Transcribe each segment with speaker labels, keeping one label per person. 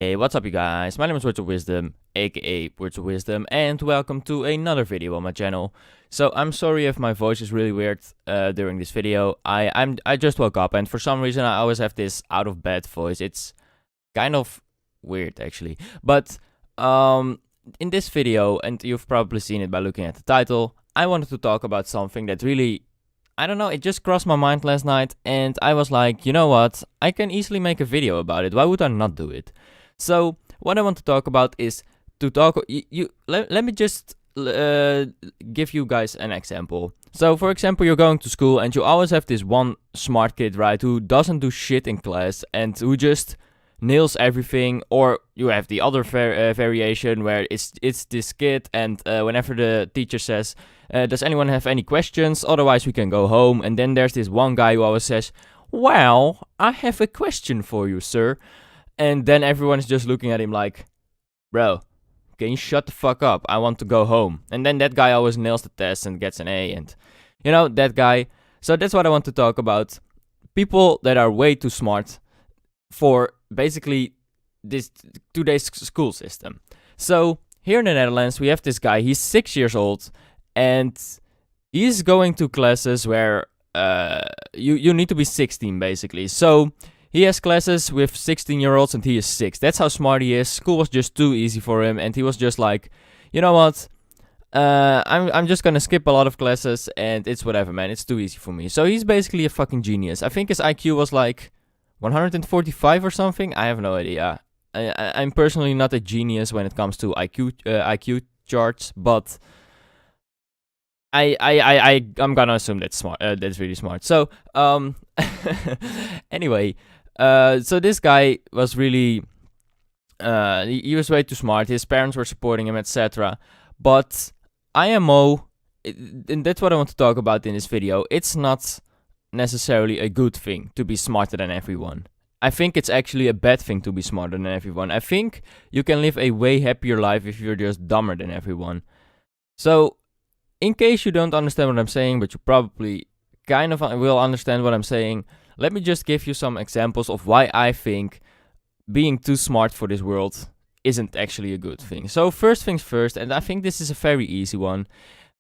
Speaker 1: Hey, what's up you guys? My name is Words of Wisdom, aka Words of Wisdom, and welcome to another video on my channel. So I'm sorry if my voice is really weird during this video. I just woke up and for some reason I always have this out of bed voice. It's kind of weird actually. But in this video, and you've probably seen it by looking at the title, I wanted to talk about something that really, I don't know, it just crossed my mind last night and I was like, you know what, I can easily make a video about it. Why would I not do it? So what I want to talk about is to talk. Let me just give you guys an example. So for example, you're going to school and you always have this one smart kid, right, who doesn't do shit in class and who just nails everything. Or you have the other variation where it's this kid and whenever the teacher says, "Does anyone have any questions? Otherwise we can go home." And then there's this one guy who always says, "Well, I have a question for you, sir." And then everyone is just looking at him like, "Bro, can you shut the fuck up? I want to go home." And then that guy always nails the test and gets an A, and you know, that guy. So that's what I want to talk about. People that are way too smart for basically this today's school system. So here in the Netherlands, we have this guy. He's 6 years old, and he's going to classes where you need to be 16 basically. So he has classes with 16-year-olds and he is 6. That's how smart he is. School was just too easy for him and he was just like, you know what? I'm just gonna skip a lot of classes and it's whatever, man. It's too easy for me. So he's basically a fucking genius. I think his IQ was like 145 or something. I have no idea. I'm personally not a genius when it comes to IQ charts, but I'm gonna assume that's smart. That's really smart. So anyway. So this guy was really, he was way too smart. His parents were supporting him, etc. But IMO, and that's what I want to talk about in this video. It's not necessarily a good thing to be smarter than everyone. I think it's actually a bad thing to be smarter than everyone. I think you can live a way happier life if you're just dumber than everyone. So, in case you don't understand what I'm saying, but you probably kind of will understand what I'm saying, let me just give you some examples of why I think being too smart for this world isn't actually a good thing. So first things first, and I think this is a very easy one.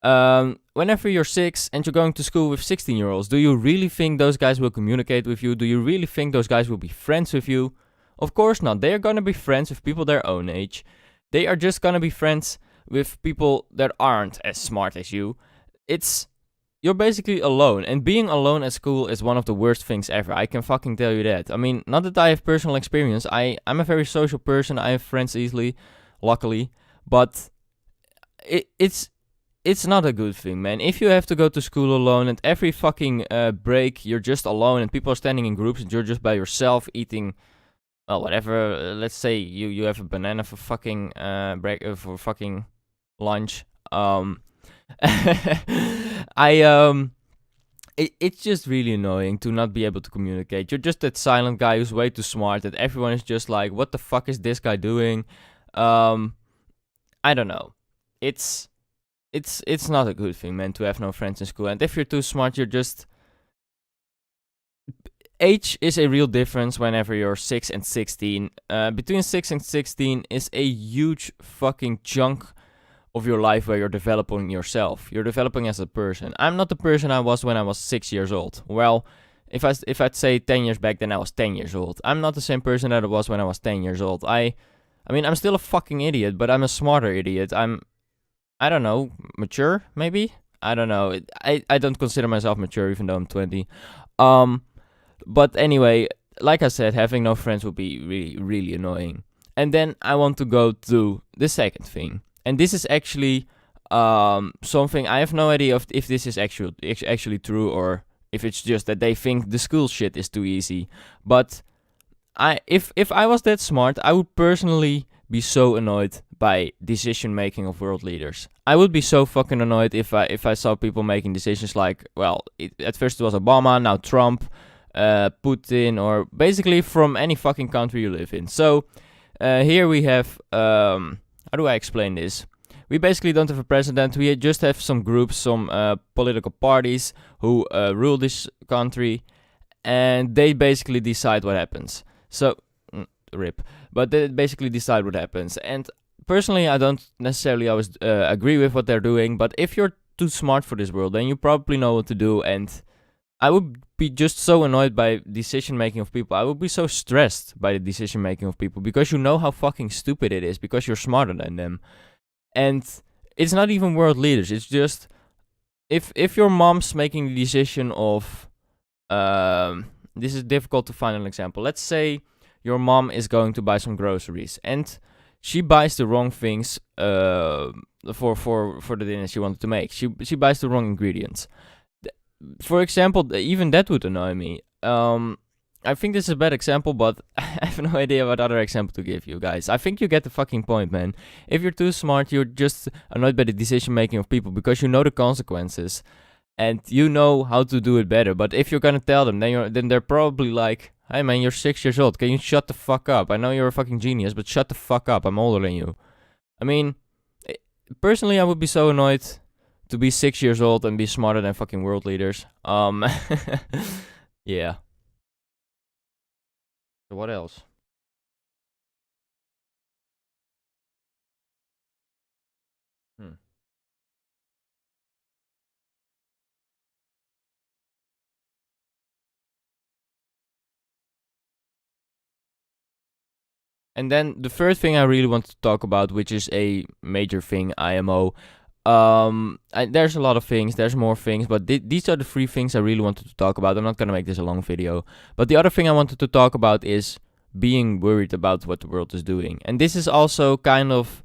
Speaker 1: Whenever you're 6 and you're going to school with 16-year-olds, do you really think those guys will communicate with you? Do you really think those guys will be friends with you? Of course not. They are gonna be friends with people their own age. They are just gonna be friends with people that aren't as smart as you. You're basically alone, and being alone at school is one of the worst things ever. I can fucking tell you that. I mean, not that I have personal experience. I'm a very social person. I have friends easily, luckily, but it's not a good thing, man. If you have to go to school alone, and every fucking break you're just alone, and people are standing in groups, and you're just by yourself eating, well, whatever. Let's say you have a banana for fucking break for fucking lunch. It's just really annoying to not be able to communicate. You're just that silent guy who's way too smart that everyone is just like, what the fuck is this guy doing? I don't know. It's not a good thing, man, to have no friends in school. And if you're too smart, you're just... Age is a real difference whenever you're 6 and 16. Between 6 and 16 is a huge fucking chunk of your life where you're developing yourself. You're developing as a person. I'm not the person I was when I was 6 years old. Well, if I'd say 10 years back, then I was 10 years old. I'm not the same person that I was when I was 10 years old. I mean, I'm still a fucking idiot, but I'm a smarter idiot. I don't know, mature, maybe? I don't know. I don't consider myself mature, even though I'm 20. But anyway, like I said, having no friends would be really, really annoying. And then I want to go to the second thing. And this is actually something, I have no idea if this is actually true or if it's just that they think the school shit is too easy. But if I was that smart, I would personally be so annoyed by decision making of world leaders. I would be so fucking annoyed if I saw people making decisions like, well, at first it was Obama, now Trump, Putin, or basically from any fucking country you live in. So here we have... how do I explain this? We basically don't have a president. We just have some groups, some political parties who rule this country, and they basically decide what happens. So, rip. but they basically decide what happens. And personally, I don't necessarily always agree with what they're doing, but if you're too smart for this world, then you probably know what to do. And I would be just so annoyed by decision making of people. I would be so stressed by the decision making of people, because you know how fucking stupid it is, because you're smarter than them. And it's not even world leaders. It's just if your mom's making the decision of this is difficult to find an example. Let's say your mom is going to buy some groceries and she buys the wrong things for the dinner she wanted to make. She buys the wrong ingredients. For example, even that would annoy me. I think this is a bad example, but I have no idea what other example to give you guys. I think you get the fucking point, man. If you're too smart, you're just annoyed by the decision making of people because you know the consequences and you know how to do it better. But if you're gonna tell them, then they're probably like, "Hey man, you're 6 years old. Can you shut the fuck up? I know you're a fucking genius, but shut the fuck up. I'm older than you." I mean, personally, I would be so annoyed to be 6 years old and be smarter than fucking world leaders. Yeah. What else? Hmm. And then the third thing I really want to talk about, which is a major thing, IMO. There's a lot of things, there's more things, but these are the three things I really wanted to talk about. I'm not gonna make this a long video, but the other thing I wanted to talk about is being worried about what the world is doing. And this is also kind of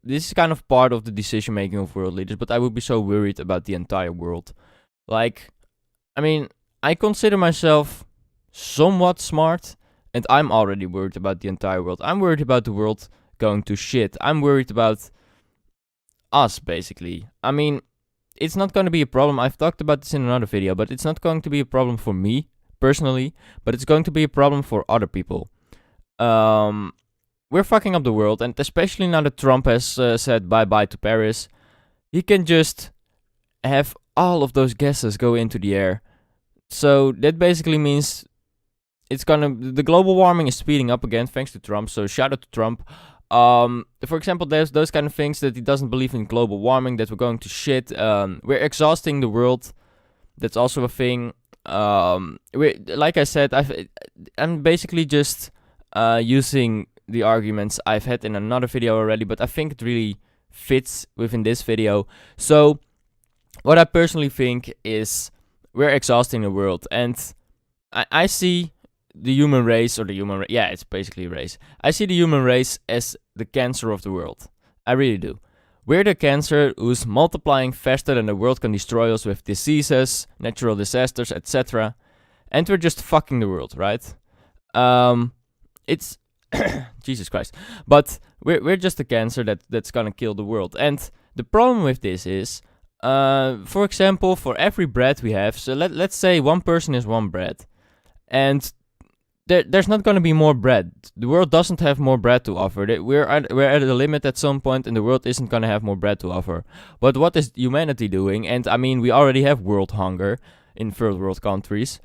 Speaker 1: this is kind of part of the decision making of world leaders, but I would be so worried about the entire world. Like, I mean, I consider myself somewhat smart, and I'm already worried about the entire world. I'm worried about the world going to shit. I'm worried about us, basically. I mean, it's not going to be a problem. I've talked about this in another video, but it's not going to be a problem for me, personally, but it's going to be a problem for other people. We're fucking up the world, and especially now that Trump has said bye-bye to Paris, he can just have all of those gases go into the air. So that basically means the global warming is speeding up again thanks to Trump, so shout out to Trump. For example, there's those kind of things that he doesn't believe in global warming, that we're going to shit. We're exhausting the world. That's also a thing. Like I said, I'm basically just using the arguments I've had in another video already, but I think it really fits within this video. So, what I personally think is we're exhausting the world, and I see the human race, yeah, it's basically a race. I see the human race as the cancer of the world. I really do. We're the cancer who's multiplying faster than the world can destroy us with diseases, natural disasters, etc. And we're just fucking the world, right? It's Jesus Christ. But we're just a cancer that's gonna kill the world. And the problem with this is, for example, for every bread we have, so let's say one person is one bread, and there's not going to be more bread. The world doesn't have more bread to offer. We're at a limit at some point, and the world isn't going to have more bread to offer. But what is humanity doing? And I mean, we already have world hunger in third world countries.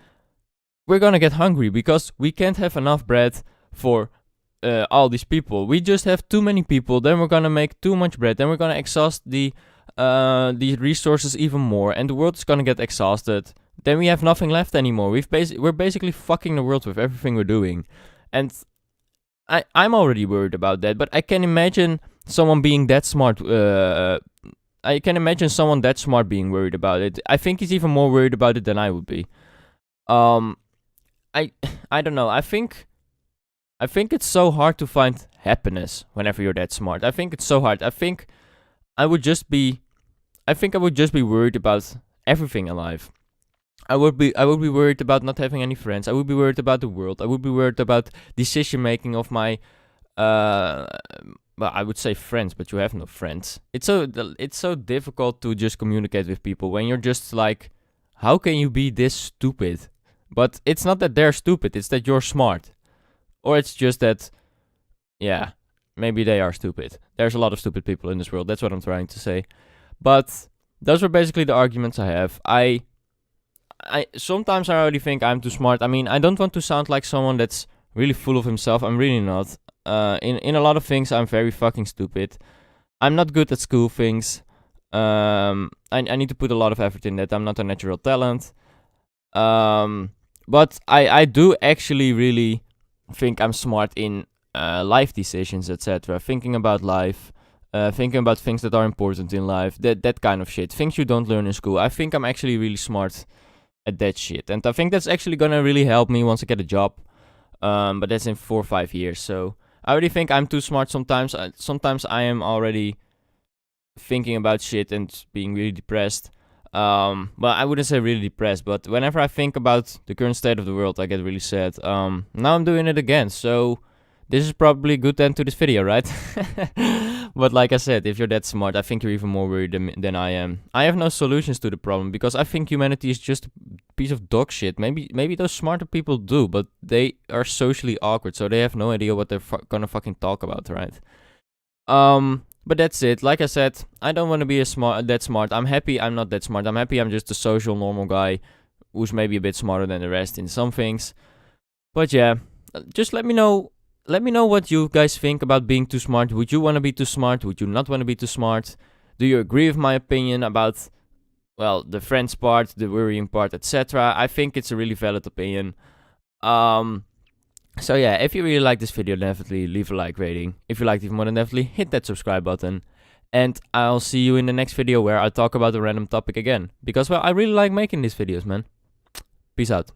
Speaker 1: We're going to get hungry because we can't have enough bread for all these people. We just have too many people. Then we're going to make too much bread. Then we're going to exhaust the resources even more, and the world is going to get exhausted. Then we have nothing left anymore. We're basically fucking the world with everything we're doing. And I'm already worried about that, but I can imagine someone being that smart. I can imagine someone that smart being worried about it. I think he's even more worried about it than I would be. I don't know. I think it's so hard to find happiness whenever you're that smart. I think it's so hard. I think I would just be worried about everything in life. I would be worried about not having any friends. I would be worried about the world. I would be worried about decision making of my well, I would say friends, but you have no friends. It's so difficult to just communicate with people when you're just like, how can you be this stupid? But it's not that they're stupid, it's that you're smart. Or it's just that, yeah, maybe they are stupid. There's a lot of stupid people in this world, that's what I'm trying to say. But those were basically the arguments I have. I sometimes I already think I'm too smart. I mean, I don't want to sound like someone that's really full of himself. I'm really not. In a lot of things, I'm very fucking stupid. I'm not good at school things. I need to put a lot of effort in that. I'm not a natural talent. But I do actually really think I'm smart in life decisions, etc. Thinking about life, thinking about things that are important in life, that kind of shit. Things you don't learn in school. I think I'm actually really smart at that shit, and I think that's actually gonna really help me once I get a job. But that's in 4 or 5 years. So I already think I'm too smart sometimes. Sometimes I am already thinking about shit and being really depressed. Well, I wouldn't say really depressed, but whenever I think about the current state of the world, I get really sad. Now I'm doing it again, so this is probably a good end to this video, right? But like I said, if you're that smart, I think you're even more worried than I am. I have no solutions to the problem because I think humanity is just a piece of dog shit. Maybe those smarter people do, but they are socially awkward, so they have no idea what they're gonna fucking talk about, right? But that's it. Like I said, I don't want to be that smart. I'm happy I'm not that smart. I'm happy I'm just a social, normal guy who's maybe a bit smarter than the rest in some things. But yeah, just let me know. Let me know what you guys think about being too smart. Would you want to be too smart? Would you not want to be too smart? Do you agree with my opinion about, well, the friends part, the worrying part, etc.? I think it's a really valid opinion. So yeah, if you really like this video, definitely leave a like rating. If you liked it more, than definitely hit that subscribe button. And I'll see you in the next video where I talk about a random topic again. Because, well, I really like making these videos, man. Peace out.